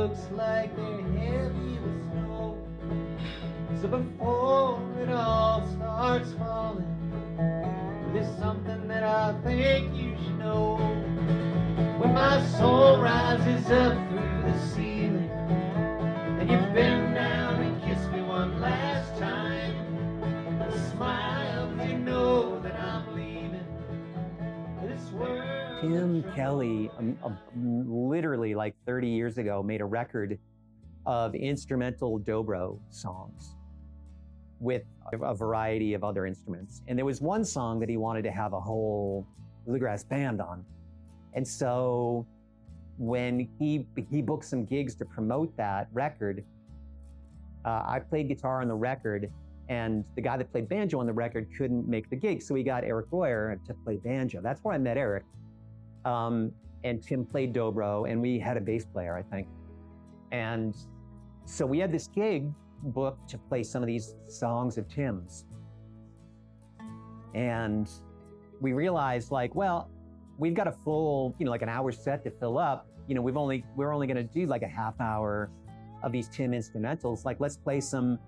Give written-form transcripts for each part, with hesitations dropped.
looks like they're heavy with snow. So before it all starts falling, there's something that I think you should know. When my soul rises up through the ceiling, and you bend down and kiss me one last time, smile, you know that I'm leaving this world. Tim Kelly, literally like 30 years ago, made a record of instrumental dobro songs with a variety of other instruments. And there was one song that he wanted to have a whole bluegrass band on. And so when he booked some gigs to promote that record, I played guitar on the record, and the guy that played banjo on the record couldn't make the gig. So he got Eric Royer to play banjo. That's where I met Eric. And Tim played dobro, and we had a bass player, I think. And so we had this gig booked to play some of these songs of Tim's. And we realized, like, well, we've got a full, like an hour set to fill up. We're only going to do like a half hour of these Tim instrumentals. Like, let's play some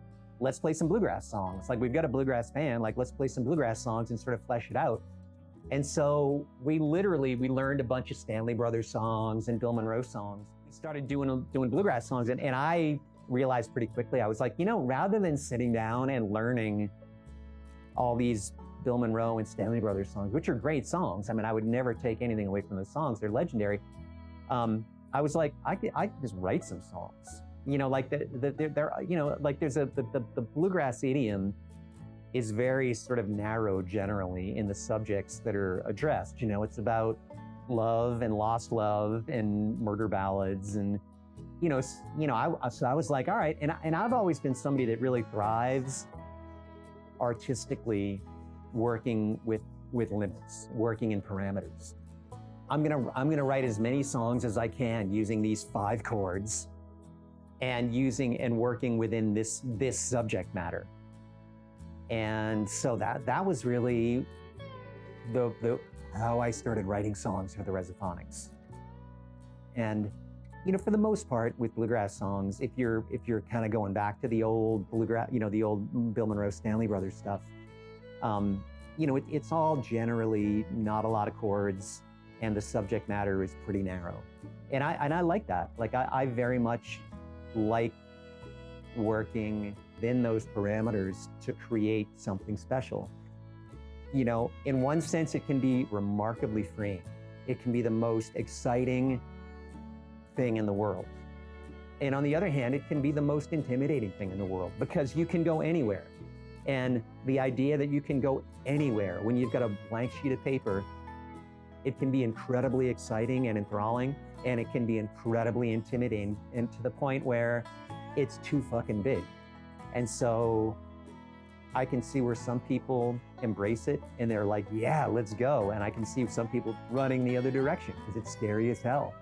bluegrass songs. Like, we've got a bluegrass band. Like, let's play some bluegrass songs and sort of flesh it out. And so we learned a bunch of Stanley Brothers songs and Bill Monroe songs. We started doing bluegrass songs, and I realized pretty quickly, I was like, rather than sitting down and learning all these Bill Monroe and Stanley Brothers songs, which are great songs. I mean, I would never take anything away from those songs. They're legendary. I was like, I could just write some songs. Like there's the bluegrass idiom is very sort of narrow generally in the subjects that are addressed. It's about love and lost love and murder ballads and so I was like, all right, and I've always been somebody that really thrives artistically, working with limits, working in parameters. I'm gonna write as many songs as I can using these 5 chords, and working within this subject matter. And so that was really the how I started writing songs for the Resophonics. And for the most part with bluegrass songs, if you're kind of going back to the old bluegrass, the old Bill Monroe, Stanley Brothers stuff, it's all generally not a lot of chords, and the subject matter is pretty narrow. And I like that. Like, I very much like working within those parameters to create something special. In one sense, it can be remarkably freeing. It can be the most exciting thing in the world. And on the other hand, it can be the most intimidating thing in the world, because you can go anywhere. And the idea that you can go anywhere when you've got a blank sheet of paper, it can be incredibly exciting and enthralling, and it can be incredibly intimidating, and to the point where it's too fucking big. And so I can see where some people embrace it and they're like, yeah, let's go. And I can see some people running the other direction because it's scary as hell.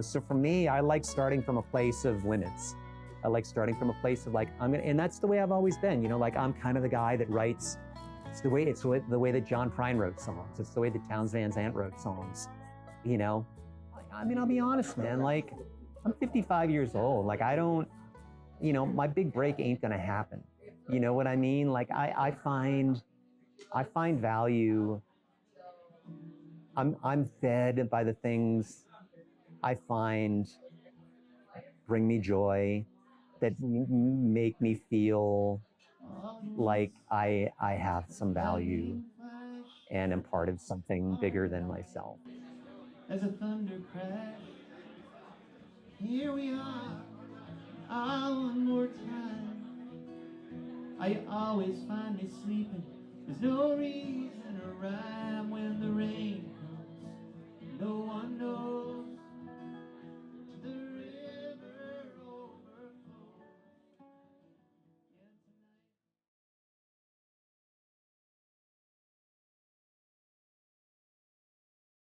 So for me, I like starting from a place of limits. I like starting from a place of like, and that's the way I've always been. Like, I'm kind of the guy that writes. It's the way that John Prine wrote songs. It's the way that Townes Van Zandt wrote songs. I'll be honest, man. Like, I'm 55 years old. Like, I don't, my big break ain't gonna happen. You know what I mean? Like, I find value. I'm fed by the things I find bring me joy, that make me feel like I have some value and am part of something bigger than myself. As a thunder crash, here we are, one more time. I always find me sleeping. There's no reason or rhyme when the rain